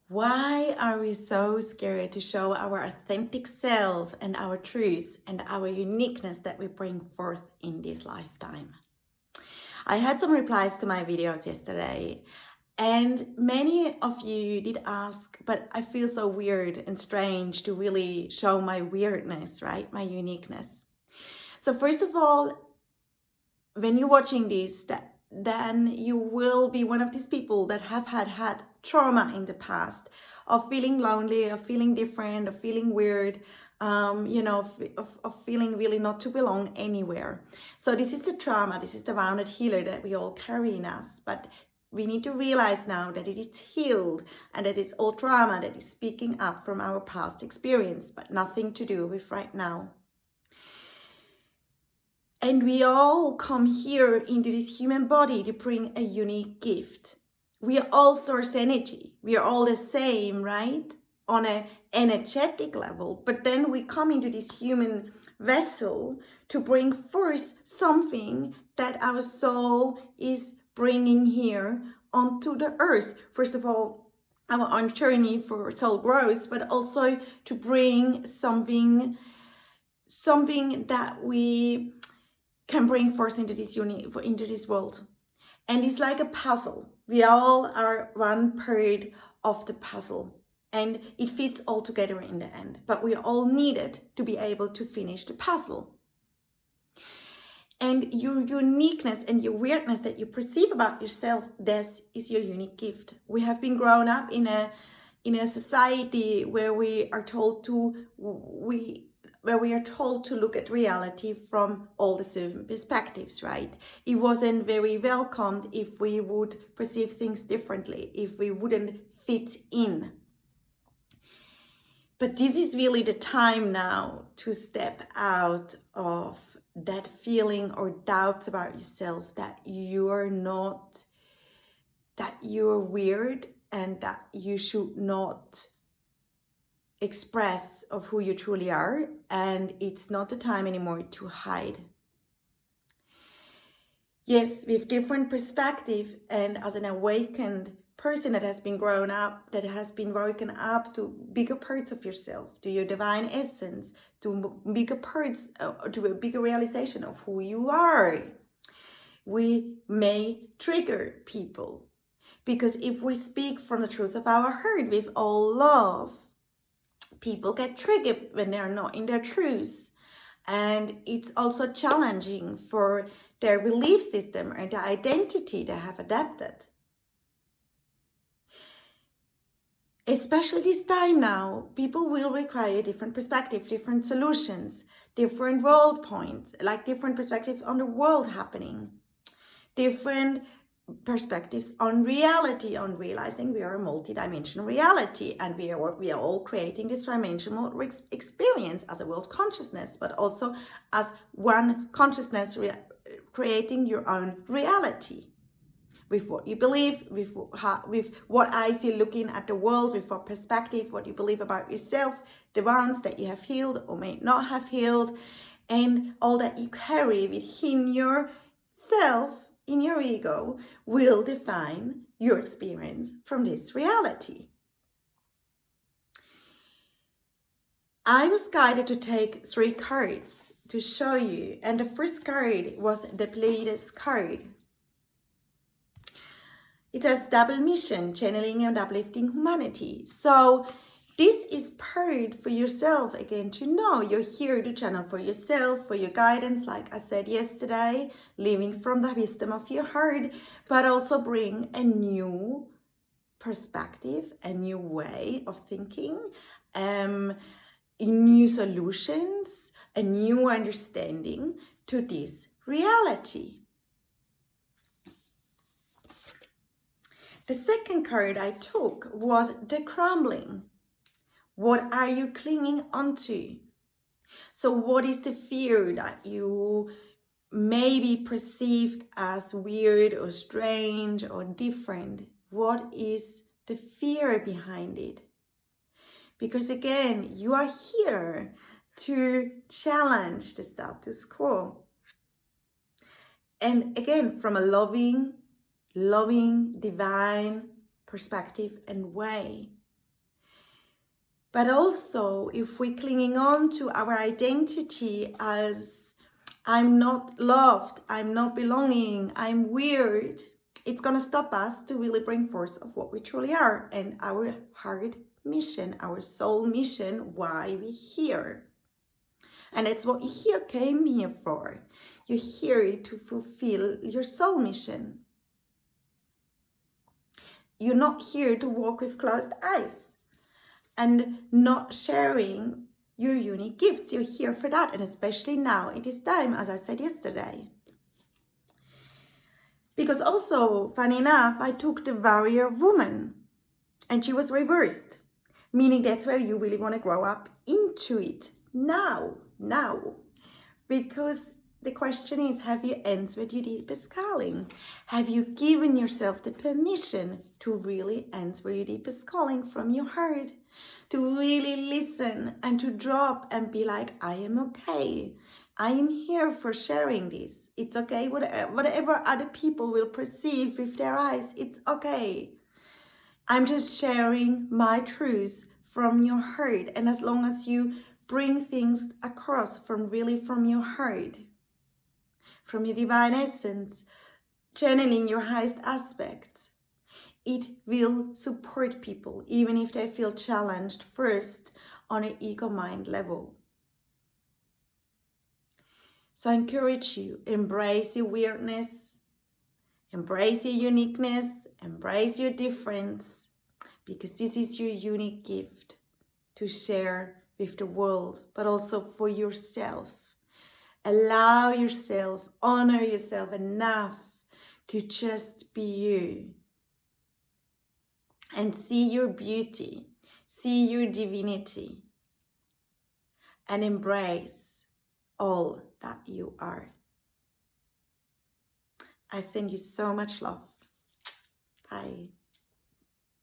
Why are we so scared to show our authentic self and our truth and our uniqueness that we bring forth in this lifetime? I had some replies to my videos yesterday, and many of you did ask, but I feel so weird and strange to really show my weirdness, right? My uniqueness. So first of all, when you're watching this, then you will be one of these people that have had trauma in the past of feeling lonely, of feeling different, of feeling weird, of feeling really not to belong anywhere. So this is the trauma, this is the wounded healer that we all carry in us. But we need to realize now that it is healed and that it's all trauma that is speaking up from our past experience, but nothing to do with right now. And we all come here into this human body to bring a unique gift. We are all source energy. We are all the same, right? On an energetic level. But then we come into this human vessel to bring forth something that our soul is bringing here onto the earth. First of all, our own journey for soul growth, but also to bring something that we can bring forth into this world. And it's like a puzzle. We all are one part of the puzzle, and it fits all together in the end. But we all need it to be able to finish the puzzle. And your uniqueness and your weirdness that you perceive about yourself, this is your unique gift. We have been grown up in a society where we are told to look at reality from all the certain perspectives, right? It wasn't very welcomed if we would perceive things differently, if we wouldn't fit in. But this is really the time now to step out of that feeling or doubts about yourself that you're not, that you're weird and that you should not express of who you truly are, and it's not the time anymore to hide. Yes, with different perspective and as an awakened person that has been grown up, that has been woken up to bigger parts of yourself, to your divine essence, to bigger parts, to a bigger realization of who you are, we may trigger people. Because if we speak from the truth of our heart with all love, people get triggered when they are not in their truth. And it's also challenging for their belief system or the identity they have adapted. Especially this time now, people will require different perspective, different solutions, different world points, like different perspectives on the world happening, different perspectives on reality, on realizing we are a multi-dimensional reality, and we are all creating this dimensional experience as a world consciousness, but also as one consciousness creating your own reality with what you believe, with what eyes you're looking at the world, with what perspective, what you believe about yourself, the ones that you have healed or may not have healed, and all that you carry within yourself, in your ego, will define your experience from this reality. I was guided to take 3 cards to show you, and the first card was the Pleiades card. It says double mission, channeling and uplifting humanity. So this is part for yourself, again, to know you're here to channel for yourself, for your guidance, like I said yesterday, living from the wisdom of your heart, but also bring a new perspective, a new way of thinking, new solutions, a new understanding to this reality. The second card I took was the crumbling. What are you clinging onto? So what is the fear that you may be perceived as weird or strange or different? What is the fear behind it? Because again, you are here to challenge the status quo. And again, from a loving, divine perspective and way. But also, if we're clinging on to our identity as I'm not loved, I'm not belonging, I'm weird, it's going to stop us to really bring forth of what we truly are and our heart mission, our soul mission, why we're here. And it's what you here came here for. You're here to fulfill your soul mission. You're not here to walk with closed eyes and not sharing your unique gifts. You're here for that. And especially now, it is time, as I said yesterday. Because also, funny enough, I took the warrior woman and she was reversed. Meaning that's where you really want to grow up into it. Now. Because the question is, have you answered your deepest calling? Have you given yourself the permission to really answer your deepest calling from your heart? To really listen and to drop and be like, I am okay. I am here for sharing this. It's okay. Whatever other people will perceive with their eyes, it's okay. I'm just sharing my truths from your heart. And as long as you bring things across from your heart, from your divine essence, channeling your highest aspects, it will support people, even if they feel challenged first on an ego mind level. So I encourage you, embrace your weirdness, embrace your uniqueness, embrace your difference, because this is your unique gift to share with the world, but also for yourself. Allow yourself, honor yourself enough to just be you and see your beauty, see your divinity, and embrace all that you are. I send you so much love. Bye.